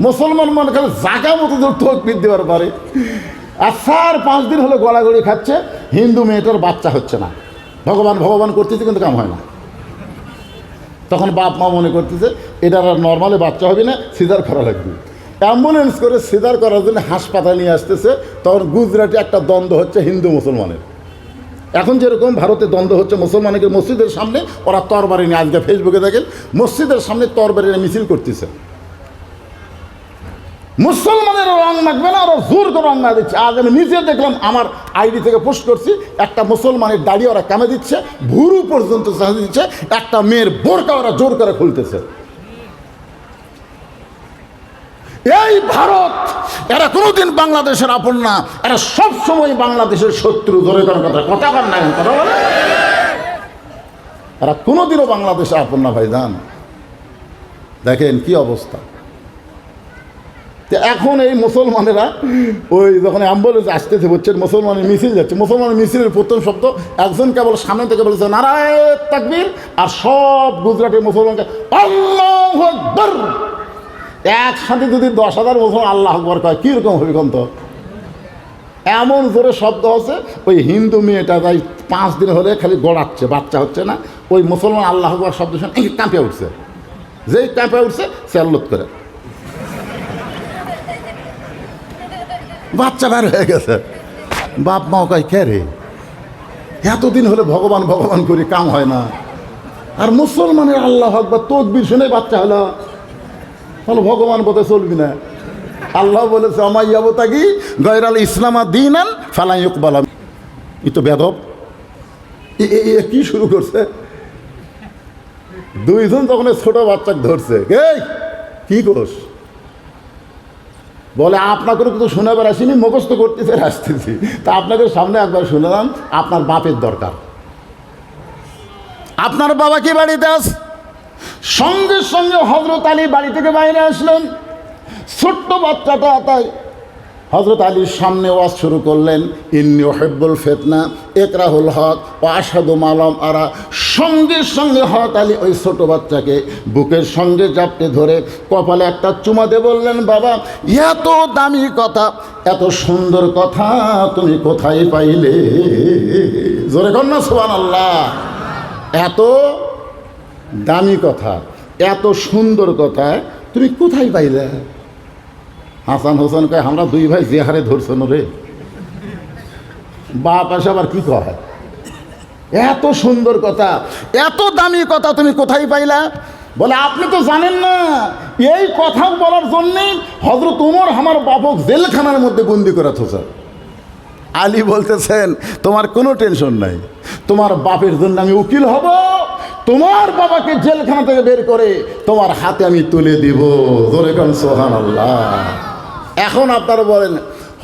মুসলমান মনে করে জাগা মতো তকবীর দেওয়ার পারে। আর 4-5 দিন হলো গড়াগড়ি খাচ্ছে, হিন্দু মেয়েটার বাচ্চা হচ্ছে না, ভগবান ভগবান করতেছে কিন্তু কাম হয় না। তখন বাপ মা মনে করতেছে এটার আর নর্মালি বাচ্চা হবে না, সিজার করা লাগবে। অ্যাম্বুলেন্স করে সিজার করার জন্য হাসপাতালে নিয়ে আসতেছে। তখন গুজরাটে একটা দ্বন্দ্ব হচ্ছে হিন্দু মুসলমানের। এখন যেরকম ভারতে দ্বন্দ্ব হচ্ছে মুসলমানকে মসজিদের সামনে ওরা তরবারি নিয়ে, আজকে ফেসবুকে দেখেন মসজিদের সামনে তরবারি নিয়ে মিছিল করতেছে। মুসলমানের রং মাখবে না, ওরা জোর করে রং মাখা দিচ্ছে। আজ আমি নিজে দেখলাম, আমার আইডি থেকে পোস্ট করছি, একটা মুসলমানের দাড়ি ওরা কামে দিচ্ছে, ভুরু পর্যন্ত চাঁদে দিচ্ছে, একটা মেয়ের বোরকা ওরা জোর করে খুলতেছে। এই ভারত, এরা কোনোদিন বাংলাদেশের আপন না, এরা সবসময় বাংলাদেশের শত্রু। ধরে কোনো কথা কর না, কথা বলে এরা কোনোদিনও বাংলাদেশের আপন না ভাইজান। দেখেন কি অবস্থা। তো এখন এই মুসলমানেরা ওই যখন অ্যাম্বুলেন্স আসতেছে, বুঝছেন, মুসলমানের মিছিল যাচ্ছে, মুসলমানের মিছিলের প্রথম শব্দ একজন কেবল সামনে থেকে বলেছে নারায়ে তাকবীর, আর সব গুজরাটের মুসলমানকে আল্লাহু আকবার। একসাথে যদি 10,000 মুসলমান আল্লাহু আকবার কয় কীরকম হবে কোন? তো এমন জোরে শব্দ হচ্ছে, ওই হিন্দু মেয়েটা তাই 5 দিন হলে খালি গড়াচ্ছে, বাচ্চা হচ্ছে না। ওই মুসলমান আল্লাহু আকবার শব্দ শুনে কাঁপে উঠছে, যেই কাঁপে উঠছে সে আল্লাহ করে বাচ্চা বের হয়ে গেছে। বাপ মাও কয় কে রে, এতদিন হলে ভগবান ভগবান করি কাম হয় না, আর মুসলমানের আল্লাহু আকবার তাকবীর শুনে বাচ্চা হলো। তাহলে ভগবান বলতে চলবি না। আল্লাহ বলেছে আমাইয়াবতাগি গায়রাল ইসলামা দীনান ফালা ইউকবাল। ই তো বেদব, কি শুরু করছে? দুইজন তখন ছোট বাচ্চাকে ধরছে, এই কি করস? বলে আপনাকে তো শোনাবার আসিনি, মুখস্থ করতেছে আসতেছি, তা আপনাকে সামনে একবার শুনলাম, আপনার বাপের দরকার। আপনার বাবা কি বাড়িতে আস? সঙ্গে সঙ্গে হযরত আলী বাড়ি থেকে বাইরে আসলেন। ছোট্ট বাচ্চাটা তাই হযরত আলীর সামনে ওয়াজ শুরু করলেন, ইন্নী উহিব্বুল ফিতনা ইকরাহুল হক ওয়া আশহাদু মা লাম আরা। সঙ্গে সঙ্গে হযরত আলী ওই ছোট বাচ্চাকে বুকের সঙ্গে জাপটে ধরে কপালে একটা চুমা দিয়ে বললেন, বাবা এত দামি কথা, এত সুন্দর কথা তুমি কোথায় পাইলে? জোরে কর না সুবহানাল্লাহ। এত দামি কথা, এত সুন্দর কথা তুমি কোথায় পাইলে? হাসান হোসেন কয় আমরা 2 ভাই যে হারে ধরছেন রে। বাপ আসে আবার কি কয়, এত সুন্দর কথা, এত দামি কথা তুমি কোথায় পাইলা? বলে আপনি তো জানেন না, এই কথা বলার জন্যে হযরত ওমর আমার বাপক জেলখানার মধ্যে বন্দি করে থোছে। আলী বলতেছেন তোমার কোনো টেনশন নাই, তোমার বাপের জন্য আমি উকিল হব, তোমার বাবাকে জেলখানা থেকে বের করে তোমার হাতে আমি তুলে দিব। জোরে কোন সুবহানাল্লাহ। এখন আপনারা বলেন,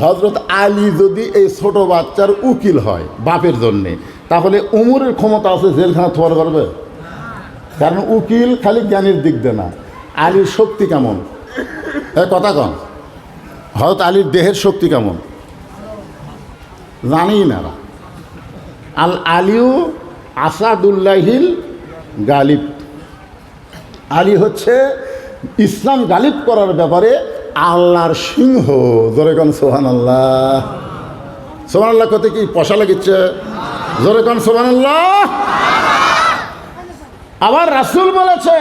হযরত আলী যদি এই ছোট বাচ্চার উকিল হয় বাপের জন্যে, তাহলে উমরের ক্ষমতা আছে জেলখানা থোয়ার পারবে? কারণ উকিল খালি জ্ঞানের দিক দিয়ে না, আলীর শক্তি কেমন, কথা কন, হযরত আলীর দেহের শক্তি কেমন জানি না। আল আলিউ আসাদুল্লাহিল গালিব। আলী হচ্ছে ইসলাম গালিব করার ব্যাপারে আল্লাহর সিংহ। জোরে কোন সুবহানাল্লাহ। সুবহানাল্লাহ কত কি পয়সা লাগিচ্ছে? জোরে কোন সুবহানাল্লাহ। আবার রাসূল বলেছে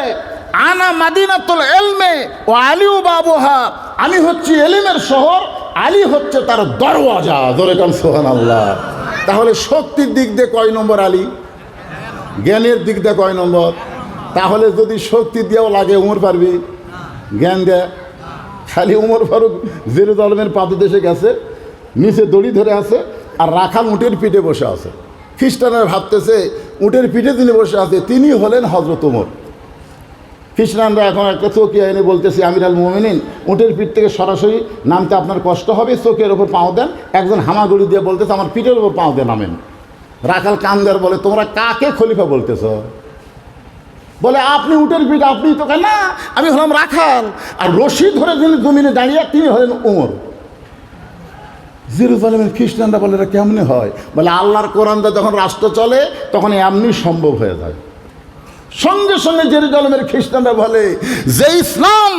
আনা মাদিনাতুল ইলমে ওয়া আলিউ বাবুহা, আমি হচ্ছি এলিমের শহর, আলী হচ্ছে তার দরওয়াজা। জোরে কোন সুবহানাল্লাহ। তাহলে শক্তির দিক দিয়ে কয় নম্বর আলী? জ্ঞানের দিক দিয়ে কয় নম্বর? তাহলে যদি শক্তি দিয়েও লাগে উমর পারবি? জ্ঞান দেয় খালি উমর ফারুক জেরুজালেমের পাদদেশে গেছে, নিচে দড়ি ধরে আছে, আর রাখাল উটের পিঠে বসে আছে। খ্রিস্টানরা ভাবতেছে উটের পিঠে তিনি বসে আছে, তিনি হলেন হযরত ওমর। খ্রিস্টানরা এখন একটা চৌকি এনে বলতেছে আমির আল মুমিনিন, উটের পিঠ থেকে সরাসরি নামতে আপনার কষ্ট হবে, চৌকির ওপর পাও দেন। একজন হামাগুড়ি দিয়ে বলতেছে আমার পিঠের ওপর পাও দিয়ে নামেন। রাখাল কান্দার বলে তোমরা কাকে খলিফা বলতেছ? বলে আপনি উটের পিঠ, আপনি তো কেন, আমি হলাম রাখাল। আর রশি ধরে যিনি জমিনে দাঁড়িয়ে তিনি হলেন ওমর। জেরুজালেমের খ্রিস্টানরা বলে এটা কেমনে হয়? বলে আল্লাহর কোরআনটা যখন রাষ্ট্র চলে তখন এমনি সম্ভব হয়ে যায়। সঙ্গে সঙ্গে জেরুজালেমের খ্রিস্টানরা বলে যে ইসলাম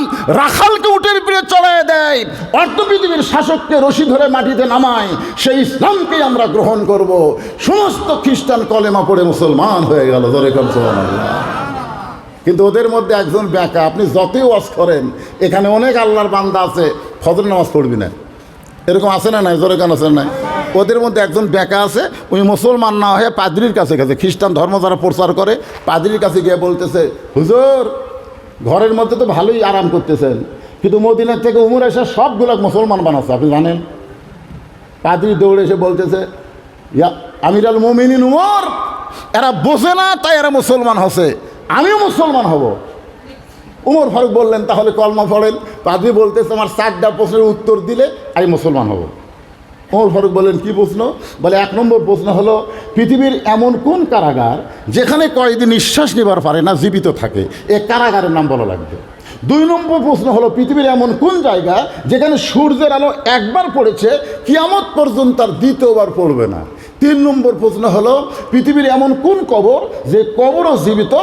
রাখালকে উটের পিঠে দেয়, অর্ধ পৃথিবীর শাসককে রশি ধরে মাটিতে নামায়, সেই ইসলামকেই আমরা গ্রহণ করব। সমস্ত খ্রিস্টান কলেমা পড়ে মুসলমান হয়ে গেল, জোরে কোন সুবহানাল্লাহ। কিন্তু ওদের মধ্যে একজন ব্যাকা, আপনি যতই ওয়াজ করেন, এখানে অনেক আল্লাহর বান্দা আছে ফজর নামাজ পড়বি না, এরকম আছে না নাই? জোরে কেন আছে নাই? ওদের মধ্যে একজন ব্যাকা আছে, ওই মুসলমান না হয়ে পাদ্রির কাছে গেছে, খ্রিস্টান ধর্ম যারা প্রচার করে পাদ্রির কাছে গিয়ে বলতেছে, হুজুর ঘরের মধ্যে তো ভালোই আরাম করতেছেন, কিন্তু মদিনার থেকে উমর এসে সবগুলো মুসলমান বানাচ্ছে, আপনি জানেন? পাদ্রি দৌড়ে এসে বলতেছে, ইয়া আমিরুল মুমিনিন উমর, এরা বোঝে না তাই এরা মুসলমান হচ্ছে, আমিও মুসলমান হব। উমর ফারুক বললেন, তাহলে কলমা পড়েন। পাদ্রি বলতেছে, আমার 4টা প্রশ্নের উত্তর দিলে আমি মুসলমান হব। উমর ফারুক বললেন, কি প্রশ্ন? বলে 1 নম্বর প্রশ্ন হলো, পৃথিবীর এমন কোন কারাগার যেখানে কয়েদি নিঃশ্বাস নেবার পারে না, জীবিত থাকে, এ কারাগারের নাম বলা লাগবে। 2 নম্বর প্রশ্ন হলো, পৃথিবীর এমন কোন জায়গা যেখানে সূর্যের আলো একবার পড়েছে, কিয়ামত পর্যন্ত আর দ্বিতীয়বার পড়বে না। 3 নম্বর প্রশ্ন হলো, পৃথিবীর এমন কোন কবর যে কবরও জীবিত,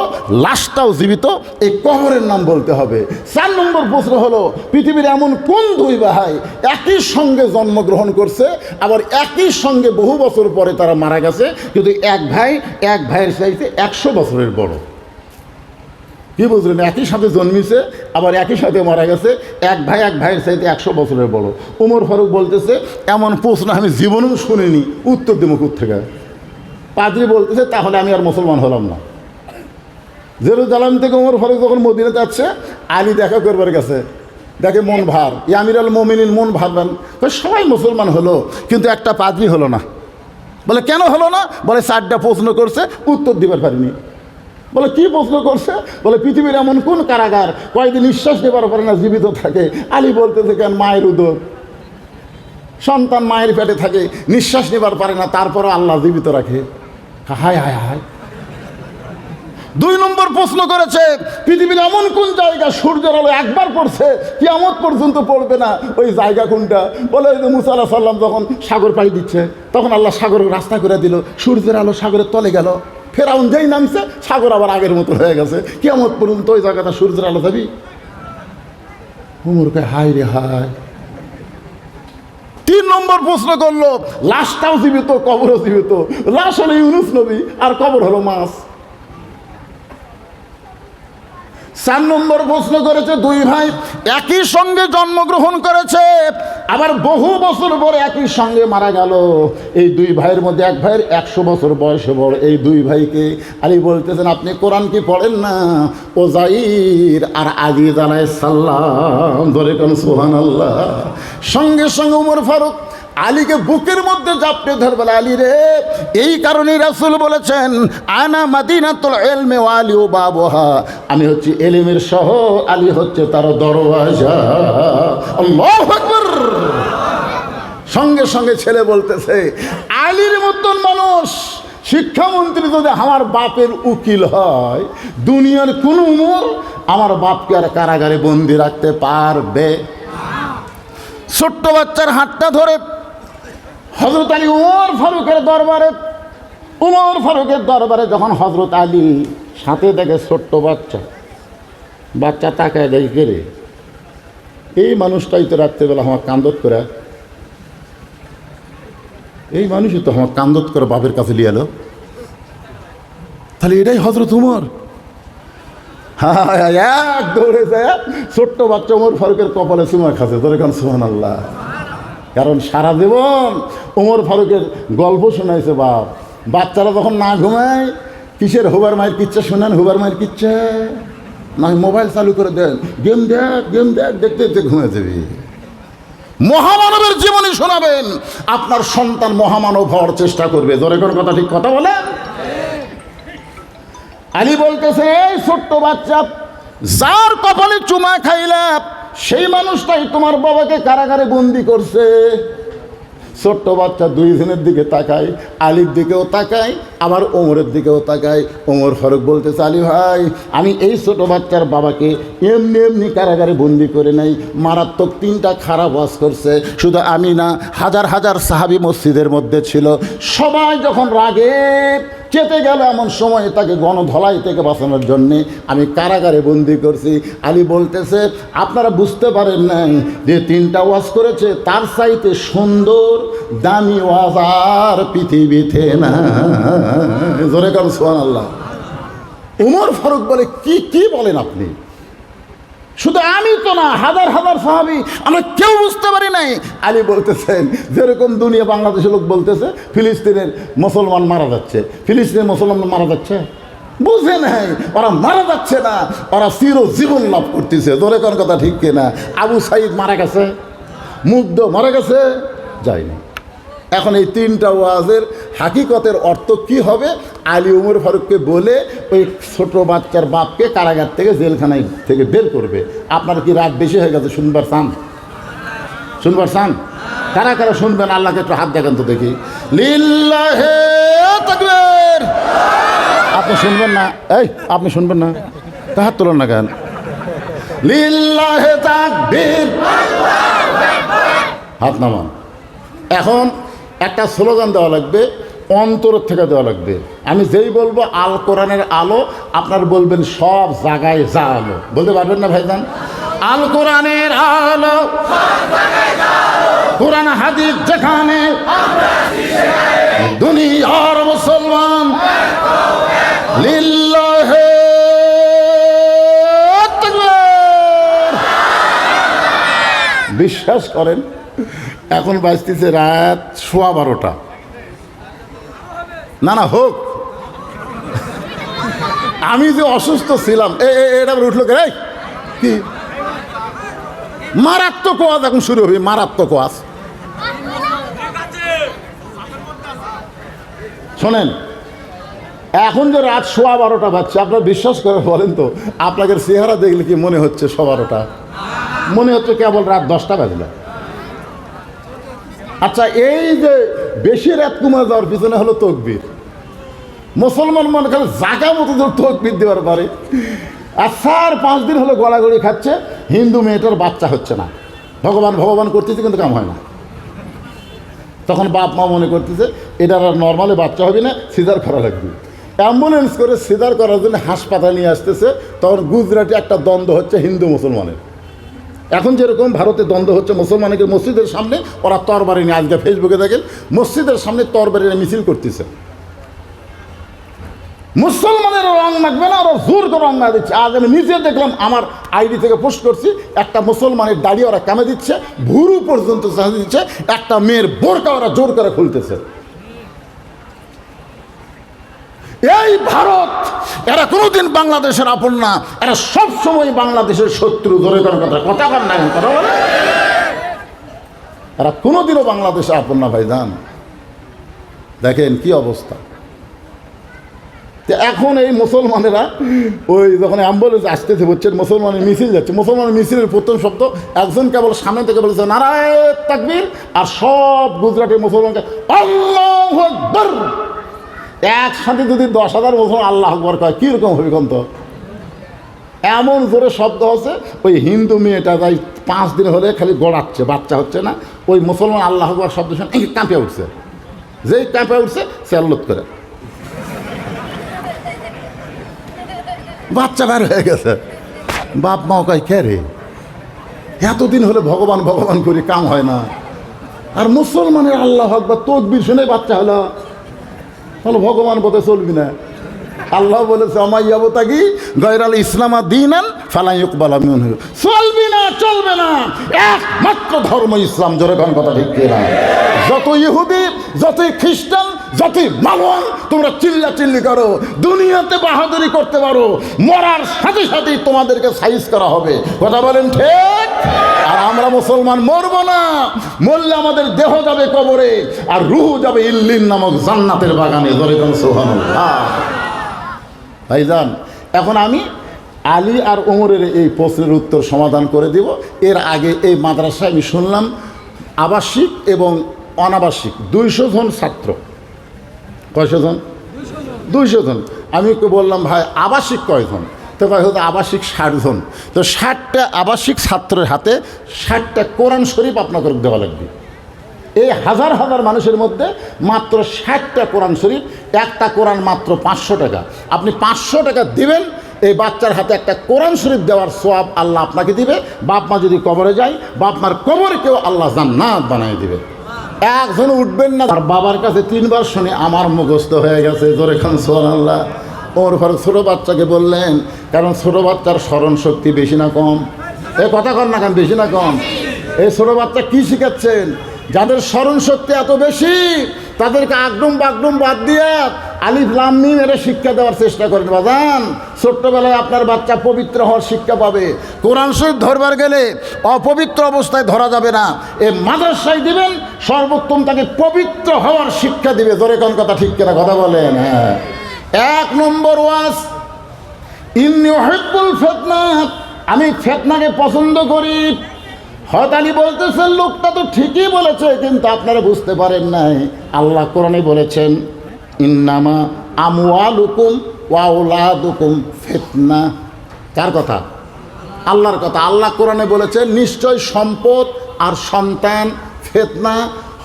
লাশটাও জীবিত, এই কবরের নাম বলতে হবে। 4 নম্বর প্রশ্ন হলো, পৃথিবীর এমন কোন 2 ভাই একই সঙ্গে জন্মগ্রহণ করছে, আবার একই সঙ্গে বহু বছর পরে তারা মারা গেছে, কিন্তু এক ভাইয়ের চাইতে 100 বছরের বড়। কি বুঝলেন? একই সাথে জন্মিছে, আবার একই সাথে মারা গেছে, এক ভাইয়ের চাইতে 100 বছরের বড়। উমর ফারুক বলতেছে, এমন প্রশ্ন আমি জীবনেও শুনিনি, উত্তর দেবো কোত্থেকে? পাদ্রি বলতেছে, তাহলে আমি আর মুসলমান হলাম না। জেরুজালেম থেকে উমর ফারুক যখন মদিনাতে যাচ্ছে, আলী দেখা করবার গেছে, দেখে মন ভার, আমিরুল মুমিনিন মন ভারবেন, সবাই মুসলমান হলো, কিন্তু একটা পাদ্রি হলো না। বলে কেন হলো না? বলে 4টা প্রশ্ন করছে, উত্তর দিবার পারিনি। বলে কি প্রশ্ন করছে? বলে পৃথিবীর এমন কোন কারাগার কয়েকদিন নিঃশ্বাস নেবার পারে না, জীবিত থাকে? আলী বলতেছে, কেন? মায়ের উদর, সন্তান মায়ের পেটে থাকে, নিঃশ্বাস নেবার পারে না, তারপরও আল্লাহ জীবিত রাখে। হায় হায় হায়। 2 নম্বর প্রশ্ন করেছে, পৃথিবীর এমন কোন জায়গা সূর্যের আলো একবার পড়ছে, কিয়ামত পর্যন্ত পড়বে না, ওই জায়গা কোনটা? বলে ওই যে মুসা আলাইহিস সালাম যখন সাগর পাড়ি দিচ্ছে, তখন আল্লাহ সাগরের রাস্তা করে দিল, সূর্যের আলো সাগরের তলে গেল, ফেরাউন যেই নামছে সাগর আবার আগের মতো হয়ে গেছে, কিয়ামত পর্যন্ত ওই জায়গাটা সূর্যের আলো যাবি। উমরকে হায় রে হায়। 3 নম্বর প্রশ্ন করলো, লাশটাও জীবিত, কবরও জীবিত। লাশ হলো ইউনুস নবী, আর কবর হলো মাছ। 4 নম্বর প্রশ্ন করেছে, 2 ভাই একই সঙ্গে জন্মগ্রহণ করেছে, আবার বহু বছর পরে একই সঙ্গে মারা গেল। এই 2 ভাইয়ের মধ্যে এক ভাইয়ের 100 বছর বয়সে বড়। এই 2 ভাইকে আলী বলতেছেন, আপনি কোরআন কি পড়েন না? ওজাইর আর আজিজ আলাইহিস সালাম, ধরে কোন সুবহানাল্লাহ। সঙ্গে সঙ্গে উমর ফারুক আলীকে বুকের মধ্যে জাপটে ধরে বলে, আলী রে, এই কারণেই রাসূল বলেছেন, আনা মাদিনাতুল ইলমি ওয়া আলিউ বাবুহা, আমি হচ্ছি এলিমের শহর, আলী হচ্ছে তার দরওয়াজা। আল্লাহু আকবার। সঙ্গে সঙ্গে ছেলে বলতেছে, আলীর মতন মানুষ শিক্ষামন্ত্রী যদি আমার বাপের উকিল হয়, দুনিয়ার কোন উমর আমার বাপকে আর কারাগারে বন্দি রাখতে পারবে? ছোট্ট বাচ্চার হাতটা ধরে হযরত আলী উমর ফারুকের দরবারে যখন হযরত আলী সাথে দেখে ছোট্ট বাচ্চা তাকায় দেয়, কে রে? এই মানুষটাই তো রাত্রেবেলা আমার কান্দত করে, এই মানুষই তো আমার কান্দত করে বাপের কাছে নিয়ে এলো, তাহলে এটাই হযরত উমর। এক দৌড়ে যায় ছোট্ট বাচ্চা উমর ফারুকের কপালে চুমা খাচ্ছে, ধরে কান সুবহানাল্লাহ। কারণ সারা জীবন উমর ফারুকের গল্প শোনাইছে বাপ। বাচ্চারা যখন না ঘুমায়, কিসের হুবার মায়ের কিচ্ছা শোনেন? হুবার মায়ের কিচ্ছা না, মোবাইল চালু করে দেন, গেম দেখ, দেখতে দেখতে ঘুমিয়ে যাবি। মহামানবের জীবনী শোনাবেন, আপনার সন্তান মহামানব হওয়ার চেষ্টা করবে। জোরে কোন কথা, ঠিক কথা বলেন। আলী বলতেছে, এই ছোট্ট বাচ্চা, যার কপালে চুমা খাইলা সেই মানুষটাই তোমার বাবাকে কারাগারে বন্দি করছে। ছোট্ট বাচ্চা 2 জনের দিকে তাকায়, আলীর দিকেও তাকায়, আবার ওমরের দিকেও তাকায়। ওমর ফারুক বলতেছে, আলী ভাই, আমি এই ছোট বাচ্চার বাবাকে এমনি কারাগারে বন্দি করে নাই, মারাত্মক 3টা খারাপ ওয়াজ করছে। শুধু আমি না, হাজার হাজার সাহাবী মসজিদের মধ্যে ছিল। সবাই যখন রাগে চেতে গেল এমন সময় তাকে গণধলাই থেকে বাঁচানোর জন্যে আমি কারাগারে বন্দি করছি। আলী বলতেছে, আপনারা বুঝতে পারেন নাই যে 3টা ওয়াজ করেছে, তার চাইতে সুন্দর দামি ওয়াজ আর পৃথিবীতে না। জোরে কারণ সুবহানাল্লাহ। উমর ফারুক বলে, কি বলেন আপনি? শুধু আমি তো না, হাজার হাজার সাহাবী, আমরা কেউ বুঝতে পারি নাই। আলী বলতেছেন, যেরকম দুনিয়া বাংলাদেশের লোক বলতেছে ফিলিস্তিনের মুসলমান মারা যাচ্ছে, ফিলিস্তিনের মুসলমান মারা যাচ্ছে, বুঝে নাই ওরা মারা যাচ্ছে না, ওরা চিরজীবন লাভ করতেছে। ধরে কোন কথা ঠিক কিনা? আবু সাইদ মারা গেছে, মুগ্ধ মারা গেছে, যায়নি। এখন এই 3টা ওয়াজের হাকিকতের অর্থ কি হবে? আলী উমর ফারুককে বলে ওই ছোট বাচ্চার বাপকে কারাগার থেকে, জেলখানায় থেকে বের করবে। আপনার কি রাত বেশি হয়ে গেছে? শুনবার চান? কারা কারা শুনবেন? আল্লাহকে একটু হাত দেখেন তো দেখি। লিল্লাহে তাকবীর। আপনি শুনবেন না? আপনি শুনবেন না? তা হাত তোলেন না কেন? লিল্লাহে তাকবীর, হাত নামান। এখন একটা স্লোগান দেওয়া লাগবে, অন্তর থেকে দেওয়া লাগবে। আমি যেই বলবো আল কোরআনের আলো, আপনার বলবেন সব জায়গায় যা আলো। বলতে পারবেন না ভাইজান? আল কোরআনের আলো, কোরআন হাদিস যেখানে, দুনিয়ার মুসলমান লিল্লাহে তাকবীর। বিশ্বাস করেন, এখন বাজতেছে রাত 12:15। না হোক, আমি যে অসুস্থ ছিলাম, এটা উঠলো কে? কি মারাত্মক ওয়াজ এখন শুরু হবে, মারাত্মক ওয়াজ। শোনেন, এখন যে রাত 12:15 বাজছে, আপনার বিশ্বাস করে বলেন তো, আপনাদের চেহারা দেখলে কি মনে হচ্ছে 12:15? মনে হচ্ছে কেবল রাত 10টা বাজলো। আচ্ছা, এই যে বেশি রাত কমে যাওয়ার পিছনে হলো তকবীর। মুসলমান মনে করে জাগা মতো তকবীর দেওয়ার পারে। আর 4-5 দিন হলো গলাগড়ি খাচ্ছে, হিন্দু মেয়েটার বাচ্চা হচ্ছে না, ভগবান করতেছে কিন্তু কাম হয় না। তখন বাপ মা মনে করতেছে এটার আর নর্মালি বাচ্চা হবে না, সিজার করা লাগবে। অ্যাম্বুলেন্স করে সিজার করার জন্য হাসপাতালে নিয়ে আসতেছে। তখন গুজরাটে একটা দ্বন্দ্ব হচ্ছে হিন্দু মুসলমানের। এখন যেরকম ভারতে দ্বন্দ্ব হচ্ছে মুসলমানকে মসজিদের সামনে, ওরা তরবারি নিয়ে, আজকে ফেসবুকে দেখেন মসজিদের সামনে তরবারি নিয়ে মিছিল করতেছে। মুসলমানের রং মাখবে না, ওরা জোর করে রং মারা দিচ্ছে। আজ আমি নিজে দেখলাম, আমার আইডি থেকে পোস্ট করছি, একটা মুসলমানের দাড়ি ওরা কামে দিচ্ছে, ভুরু পর্যন্ত চাহিদা দিচ্ছে, একটা মেয়ের বোরকা ওরা জোর করে খুলতেছে। এই ভারত, এরা কোনোদিন বাংলাদেশের আপন না, এরা সবসময় বাংলাদেশের শত্রু। ধরে কোনো কথা বল না, কথা বলে, এরা কোনোদিনও বাংলাদেশের আপন না ভাইজান। দেখেন কি অবস্থা। এখন এই মুসলমানেরা ওই যখন অ্যাম্বুলেন্স আসতেছে, বলছেন মুসলমানের মিছিল যাচ্ছে, মুসলমানের মিছিলের প্রথম শব্দ একজন কেবল সামনে থেকে বলেছে নারায়ে তাকবীর, আর সব গুজরাটের মুসলমানকে আল্লাহু আকবার। একসাথে যদি 10,000 মুসলমান আল্লাহু আকবার কয়, কীরকম হবে কোন? তো এমন জোরে শব্দ হচ্ছে, ওই হিন্দু মেয়েটা যাই 5 দিন হলে খালি গড়াচ্ছে, বাচ্চা হচ্ছে না, ওই মুসলমান আল্লাহু আকবার শব্দ শুনে কাঁপে উঠছে। যেই কাঁপে উঠছে সে আল্লাহ করে বাচ্চা বের হয়ে গেছে। বাপ মাও কয় কে রে, এতদিন হলে ভগবান করি, কাম হয় না। আর মুসলমানের আল্লাহু আকবার তাকবীর শুনে বাচ্চা হলো, ভগবান পথে চলবি না। আল্লাহ বলেছে আমাইয়াবতাগি গায়রাল ইসলামা দীনান ফালা ইউকবালা মিনহু, চলবি না, চলবে না, একমাত্র ধর্ম ইসলাম। জোরে কোন কথা ঠিক কিনা? যত ইহুদি, যতই খ্রিস্টান, যতই মালওয়ান তোমরা চিল্লাচিল্লি করো, দুনিয়াতে বাহাদুরি করতে পারো, মরার সাথে সাথেই তোমাদেরকে সাইজ করা হবে। কথা বলেন ঠিক? আর আমরা মুসলমান মরব না, মরলে আমাদের দেহ যাবে কবরে, আর রূহ যাবে ইল্লিন নামক জান্নাতের বাগানে। জোরে কোন সুবহানাল্লাহ। ভাইজান, এখন আমি আলী আর ওমরের এই প্রশ্নের উত্তর সমাধান করে দিব। এর আগে এই মাদ্রাসায় আমি শুনলাম আবাসিক এবং অনাবাসিক 200 জন ছাত্র। কয়শো জন? 200 জন। আমি একটু বললাম ভাই আবাসিক কয়জন? তো কয় হয়তো আবাসিক 60 জন। তো 60টা আবাসিক ছাত্রের হাতে 60টা কোরআন শরীফ আপনাকে দেওয়া লাগবে। এই হাজার হাজার মানুষের মধ্যে মাত্র 60টা কোরআন শরীফ, একটা কোরআন মাত্র 500 টাকা। আপনি 500 টাকা দিবেন, এই বাচ্চার হাতে একটা কোরআন শরীফ দেওয়ার সওয়াব আল্লাহ আপনাকে দিবে। বাপ মা যদি কবরে যায়, বাপ মার কবরকেও আল্লাহ জান্নাত বানিয়ে দিবে। একজন উঠবেন না। আর বাবার কাছে 3 বার শুনে আমার মুখস্থ হয়ে গেছে, জোরে খান সুবহানাল্লাহ। ওর ঘরে ছোটো বাচ্চাকে বললেন, কারণ ছোটো বাচ্চার স্মরণ শক্তি বেশি না কম? এ কথা কর না কেন, বেশি না কম? এই ছোটো বাচ্চা কী শিখাচ্ছেন? যাদের স্মরণ শক্তি এত বেশি তাদেরকে আগডুম বাগডুম বাদ দিয়ে আলিফ লাম মিম এর শিক্ষা দেওয়ার চেষ্টা করেন বাজান। ছোট্টবেলায় আপনার বাচ্চা পবিত্র হওয়ার শিক্ষা পাবে। কোরআন শরীফ ধরবার গেলে অপবিত্র অবস্থায় ধরা যাবে না। এ মাদ্রাসায় দিবেন, সর্বোত্তম তাকে পবিত্র হওয়ার শিক্ষা দিবে। জোরে কোন কথা ঠিক কিনা কথা বলেন? হ্যাঁ। 1 নম্বর ওয়াজ, ইন্নী উহিব্বুল ফিতনা, আমি ফিতনাকে পছন্দ করি। হযরত আলী বলতেছেন, লোকটা তো ঠিকই বলেছে, কিন্তু আপনারা বুঝতে পারেন নাই। আল্লাহ কোরআনে বলেছেন, ইন্নামা আমওয়ালুকুম ওয়া আওলাদুকুম ফিতনা। কার কথা? আল্লাহর কথা। আল্লাহ কোরআনে বলেছেন, নিশ্চয় সম্পদ আর সন্তান ফিতনা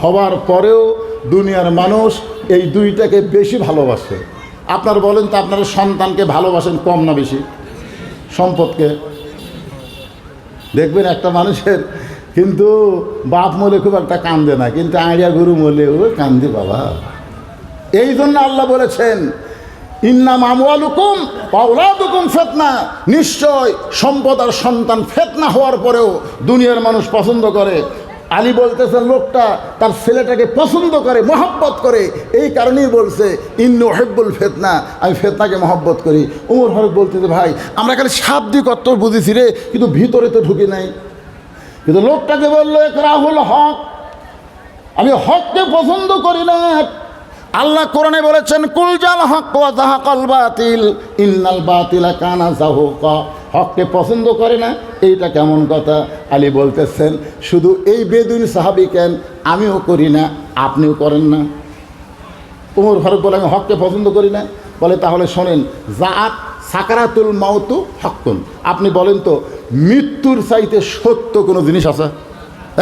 হওয়ার পরেও দুনিয়ার মানুষ এই দুইটাকে বেশি ভালোবাসে। আপনার বলেন তো, আপনারা সন্তানকে ভালোবাসেন কম না বেশি? সম্পদকে? দেখবেন একটা মানুষের কিন্তু বাপ মলে খুব একটা কান্দে না, কিন্তু আইডিয়া গরু মলে ও কান্দে বাবা। এই জন্য আল্লাহ বলেছেন, ইন্নাম আমওয়ালুকুম ওয়া আওলাদুকুম ফিতনা, নিশ্চয় সম্পদ আর সন্তান ফিতনা হওয়ার পরেও দুনিয়ার মানুষ পছন্দ করে। আলী বলতেছেন, লোকটা তার ছেলেটাকে পছন্দ করে, মহব্বত করে, এই কারণেই বলছে ইন্নী উহিব্বুল ফিতনা, আমি ফিতনাকে মহব্বত করি। ওমর ফারুক বলতেছে, ভাই আমরা খালি শাব্দিক অর্থ বুঝেছি রে, কিন্তু ভিতরে তো ঢুকি নাই। কিন্তু লোকটাকে বললো, ইকরাহুল হক, আমি হককে পছন্দ করি না। আল্লাহ কোরআনে বলেছেন, কুল জাল হক ওয়া যাহাকাল বাতিল ইন্নাল বাতিলা কানা যাহুকা। হককে পছন্দ করে না, এইটা কেমন কথা? আলী বলতেছেন, শুধু এই বেদুইন সাহাবী কেন, আমিও করি না, আপনিও করেন না। ওমর ফারুক বলে, আমি হককে পছন্দ করি না। বলে, তাহলে শোনেন, জাআত সাকারাতুল মাউতু হক্কুন। আপনি বলেন তো, মৃত্যুর চাইতে সত্য কোনো জিনিস আছে?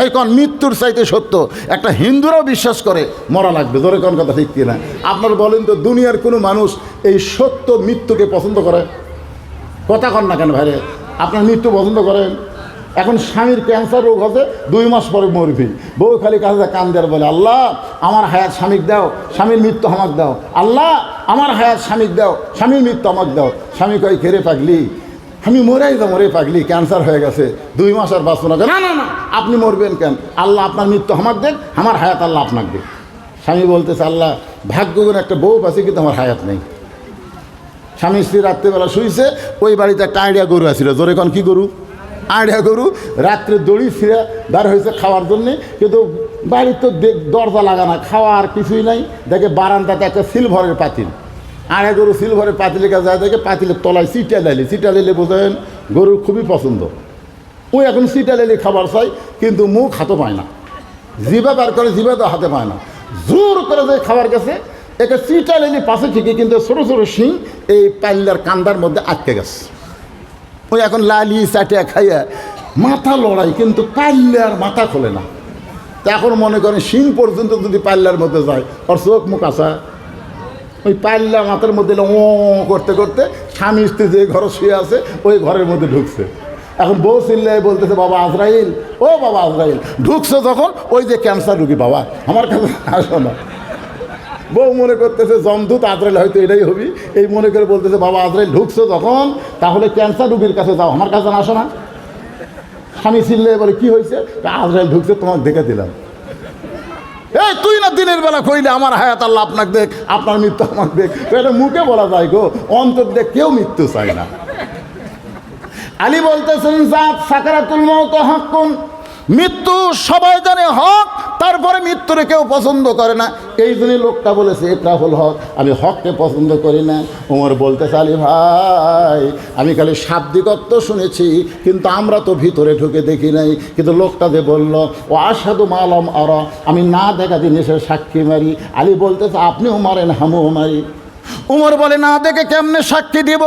এই কোন মৃত্যুর চাইতে সত্য? একটা হিন্দুরাও বিশ্বাস করে মরা লাগবে। ধরে কোন কথা ঠিক কিনা? আপনার বলেন তো, দুনিয়ার কোনো মানুষ এই সত্য মৃত্যুকে পছন্দ করে? কথা কন না কেন ভাইরে? আপনার মৃত্যু পছন্দ করেন? এখন স্বামীর ক্যান্সার রোগ হতে 2 মাস পরে মরবি, বউ খালি কাছে কান দেওয়ার বলে, আল্লাহ আমার হায়াত স্বামীকে দাও, স্বামীর মৃত্যু আমাকে দাও। আল্লাহ আমার হায়াত স্বামীকে দাও, স্বামীর মৃত্যু আমাকে দাও। স্বামী কয়, খেরে পাগলি, আমি মরেই যাবো রে পাগলি, ক্যান্সার হয়ে গেছে, 2 মাস আর বাঁচবো না। না না না, আপনি মরবেন কেন? আল্লাহ আপনার মৃত্যু আমাকে দেন, আমার হায়াত আল্লাহ আপনাকে দেন। স্বামী বলতেছে, আল্লাহ ভাগ্য করে একটা বউ পাচ্ছে, কিন্তু আমার হায়াত নেই। স্বামী স্ত্রী রাত্রেবেলা শুয়েছে, ওই বাড়িতে একটা আইডিয়া গরু আসছিল। জোরে কন, কি গরু? আইডিয়া গরু। রাত্রে দড়ি ফিরে বার হয়েছে খাওয়ার জন্যে, কিন্তু বাড়ির তো দরজা লাগানো, খাওয়ার কিছুই নাই। দেখে বারান্দাতে একটা সিলভারের পাতিল, আইডিয়া গরু সিলভারের পাতিলের কাছে যায়, দেখে পাতিলের তলায় চিটা লাইলি। চিটা লাইলে বোঝেন গরুর খুবই পছন্দ। ওই এখন চিটা লাইলি খাবার চাই, কিন্তু মুখ হাতে পায় না, জিভা বার করে, জিভা তো হাতে পায় না। জোর করে যায় খাবার কাছে, একটা চিটা লাইলি পাশে ঠিকই, কিন্তু ছোটো ছোটো শিং এই পাল্লার কান্দার মধ্যে আটকে গেছে। ওই এখন লালি চাটিয়া খাইয়া মাথা লড়াই, কিন্তু পাল্লার মাথা খোলে না। তা এখন মনে করেন শিং পর্যন্ত যদি পাল্লার মধ্যে যায়, ওর চোখ মুখ আসা, ওই পাল্লা মাথার মধ্যে ও করতে করতে স্বামী স্ত্রী যে ঘরে শুয়ে আছে ওই ঘরের মধ্যে ঢুকছে। এখন বউ চিল্লাই বলতেছে, বাবা আজরাইল, ও বাবা আজরাইল। ঢুকছে যখন, ওই যে ক্যান্সার রুগী, বাবা আমার কাছে আসো না। বউ মনে করতেছে জমদূত আজরাইল, হয়তো এটাই হবি, এই মনে করে বলতেছে, বাবা আজরাইল ঢুকছো যখন, তাহলে ক্যান্সার রুগীর কাছে যাও, আমার কাছে আসো না। স্বামী চিল্লাই বলে, কি হয়েছে? আজরাইল ঢুকছে, তোমাকে দেখে দিলাম। এই তুই না দিনের বেলা কইলে আমার হায়াত আল্লাহ আপনাকে দেখ, আপনার মৃত্যু আমাকে দেখ। এটা মুখে বলা যায় গো, অন্তর দেখ কেউ মৃত্যু চায় না। আলী বলতেছেন, জাত সাকারাতুল মাউত হাক্কুন, মৃত্যু সবাই জানে হক, তারপরে মৃত্যুরে কেউ পছন্দ করে না। এই জন্যই লোকটা বলেছে, ইকরাহুল হক, আমি হককে পছন্দ করি না। ওমর বলতেছে, আলী ভাই আমি খালি শাব্দিকত্ব শুনেছি, কিন্তু আমরা তো ভিতরে ঢুকে দেখি নাই। কিন্তু লোকটা যে বলল, ও আশহাদু মা লাম আরা, আমি না দেখা জিনিসের সাক্ষী মারি। আলী বলতেছে, আপনিও মারেন, আমিও মারি। উমর বলে, না দেখে কেমনে সাক্ষী দিব?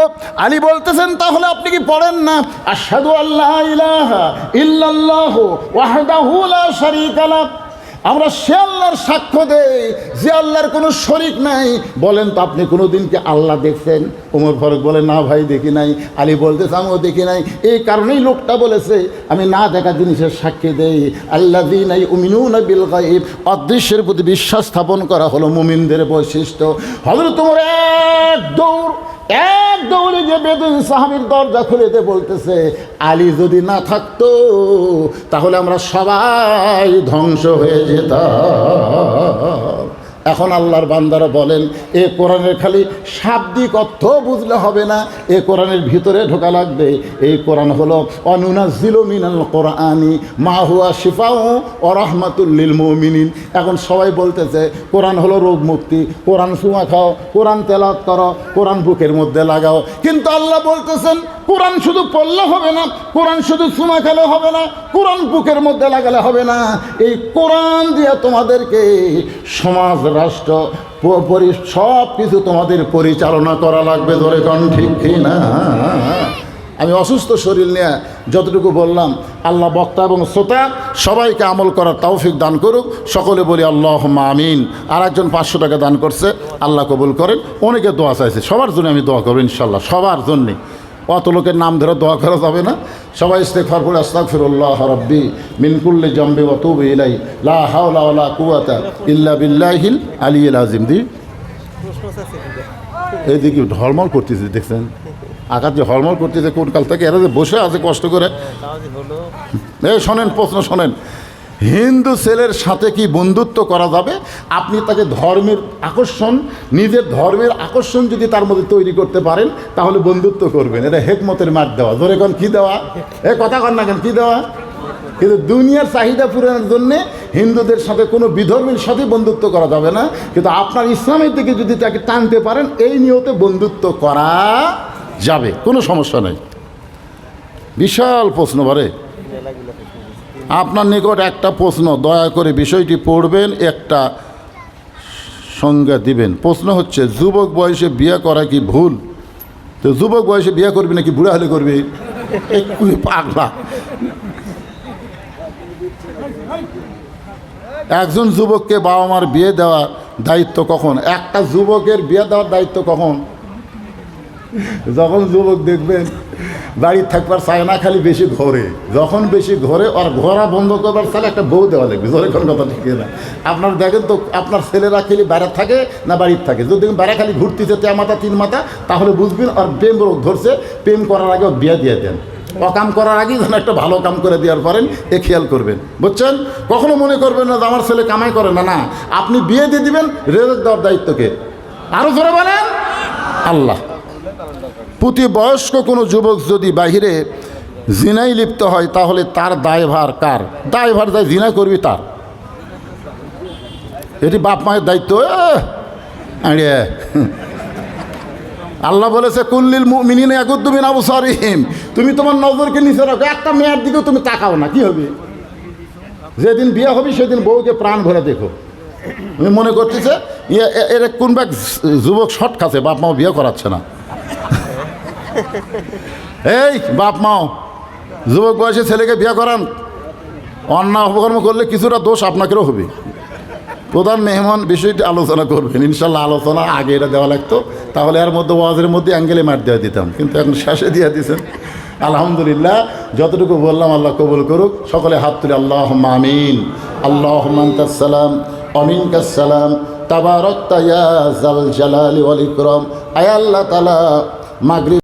আলী বলতেছেন, তাহলে আপনি কি পড়েন না, আশহাদু আল্লা ইলাহা ইল্লাল্লাহু ওয়াহদাহু লা শারীকা লাহ, আমরা সে আল্লাহর সাক্ষ্য দেই যে আল্লাহর কোনো শরিক নাই। বলেন তো আপনি কোনো দিন কি আল্লাহ দেখছেন? ওমর ফারুক বলে না ভাই দেখি নাই। আলী বলতেছে আমিও দেখি নাই। এই কারণেই লোকটা বলেছে আমি না দেখা জিনিসের সাক্ষী দেই। আল্লাযীনা ইউমিনুনা বিল গায়ব, অদৃশ্যের প্রতি বিশ্বাস স্থাপন করা হলো মুমিনদের বৈশিষ্ট্য। হযরত ওমর এক দৌড়ে যে বেদুইন সাহাবীর দরজা খুলে দিয়ে বলতেছে আলী যদি না থাকতো তাহলে আমরা সবাই ধ্বংস হয়ে যেতাম। এখন আল্লাহর বান্দারা বলেন এ কোরআনের খালি শাব্দিক অর্থ বুঝলে হবে না, এ কোরআনের ভিতরে ঢোকা লাগবে। এই কোরআন হলো অনুনাজ্জিলু মিনাল কোরআনি মা হুয়া শিফাউ ওয়া রাহমাতুল লিল মুমিনিন। এখন সবাই বলতেছে কোরআন হলো রোগ মুক্তি, কোরআন সুমা খাও, কোরআন তেলাওয়াত করো, কোরআন বুকের মধ্যে লাগাও। কিন্তু আল্লাহ বলতেছেন কোরআন শুধু পড়লে হবে না, কোরআন শুধু সুমা খেলে হবে না, কোরআন বুকের মধ্যে লাগালে হবে না। এই কোরআন দিয়ে তোমাদেরকে সমাজ, রাষ্ট্র, সব কিছু তোমাদের পরিচালনা করা লাগবে। ধরে কোন ঠিক না? আমি অসুস্থ শরীর নিয়ে যতটুকু বললাম, আল্লাহ বক্তা এবং শ্রোতা সবাইকে আমল করার তৌফিক দান করুক। সকলে বলি আল্লাহুম্মা আমিন। আর একজন 500 টাকা দান করছে, আল্লাহ কবুল করেন। অনেকে দোয়া চাইছে, সবার জন্য আমি দোয়া করবো ইনশাল্লাহ, সবার জন্যে। অত লোকের নাম ধরে দোয়া করা যাবে না। সবাই ইস্তেগফার করে আস্তাগফিরুল্লাহ রাব্বি মিন কুল্লি জামবি ওয়া তুবু ইলাইহি লা হাওলা ওয়ালা কুওয়াতা ইল্লা বিল্লাহিল আলিয়্যিল আযীম। এইদিকে ঢলমল করতেছে, দেখছেন আকাশ যে হলমল করতেছে কোন কাল থেকে। এরা যে বসে আছে কষ্ট করে। এই শোনেন, প্রশ্ন শোনেন, হিন্দু ছেলের সাথে কি বন্ধুত্ব করা যাবে? আপনি তাকে ধর্মের আকর্ষণ, নিজের ধর্মের আকর্ষণ যদি তার মধ্যে তৈরি করতে পারেন তাহলে বন্ধুত্ব করবেন। এটা হেকমতের মার দেওয়া। ধরে কোন কী দেওয়া? কথা কন না কেন, কী দেওয়া? কিন্তু দুনিয়ার চাহিদা পূরণের জন্যে হিন্দুদের সাথে কোনো বিধর্মীর সাথে বন্ধুত্ব করা যাবে না। কিন্তু আপনার ইসলামের দিকে যদি তাকে টানতে পারেন এই নিয়তে বন্ধুত্ব করা যাবে, কোনো সমস্যা নেই। বিশাল প্রশ্ন বারে। আপনার নিকট একটা প্রশ্ন, দয়া করে বিষয়টি পড়বেন, একটা সংজ্ঞা দিবেন। প্রশ্ন হচ্ছে যুবক বয়সে বিয়ে করা কি ভুল? তো যুবক বয়সে বিয়ে করবি নাকি বুড়া হলে করবি? পাগলা। একজন যুবককে বাবা মার বিয়ে দেওয়া দায়িত্ব কখন? একটা যুবকের বিয়ে দেওয়ার দায়িত্ব কখন? যখন যুবক দেখবেন বাড়ির থাকবার চায় না, খালি বেশি ঘরে। যখন বেশি ঘরে আর ঘোরা বন্ধ করবার চালে একটা বউ দেওয়া লাগবে। ধরে কোনো কথা ঠিক না? আপনার দেখেন তো আপনার ছেলেরা খালি বাইরে থাকে না বাড়ির থাকে? যদি দেখুন বাইরে খালি ঘুরতেছে 3 মাথা 3 মাথা, তাহলে বুঝবেন আর প্রেম রোগ ধরছে। প্রেম করার আগে বিয়ে দিয়ে দেন, অকাম করার আগেই যেন একটা ভালো কাম করে দেওয়ার পারেন, এ খেয়াল করবেন। বুঝছেন? কখনো মনে করবেন না যে আমার ছেলে কামাই করে না। না, আপনি বিয়ে দিয়ে দিবেন, রেজেক দেওয়ার দায়িত্বকে আরও ধরে বলেন আল্লাহ। প্রতি বয়স্ক কোনো যুবক যদি বাহিরে জিনায় লিপ্ত হয় তাহলে তার দায়ভার কার? দায়ভার যাই জিনা করবি তার। এটি বাপ মায়ের দায়িত্ব। আল্লাহ বলেছে কুল্লিল মুমিনিনা ইয়াগুদ্দু মিন আবসারিহিম। তুমি তোমার নজরকে নিচে রাখো, একটা মেয়ের দিকেও তুমি তাকাও না। কি হবে? যেদিন বিয়ে হবে সেদিন বউকে প্রাণ ভরে দেখো। তুমি মনে করতেছে এর কোন ব্যাগ যুবক শর্ট খাচ্ছে, বাপ মাও বিয়ে করাচ্ছে না। এই বাপ মাও যুবক বয়সে ছেলেকে বিয়ে করান, অন্যায় অপকর্ম করলে কিছুটা দোষ আপনাকেও হবে। প্রধান মেহমান বিষয়টি আলোচনা করবেন ইনশাল্লাহ। আলোচনা আগে এটা দেওয়া লাগতো, তাহলে এর মধ্যে ওয়াজের মধ্যে অ্যাঙ্গেলে মার দেওয়া দিতাম, কিন্তু এখন শেষে দিয়ে দিয়েছেন। আলহামদুলিল্লাহ, যতটুকু বললাম আল্লাহ কবুল করুক। সকলে হাত তুলে আল্লাহুম্মা আমিন। আল্লাহুম্মা আনতাস সালাম ওয়া মিনকাস সালাম তাবারাকতা ইয়া যাল জালালি ওয়াল ইকরাম। আয় আল্লাহ তাআলা মাগরিব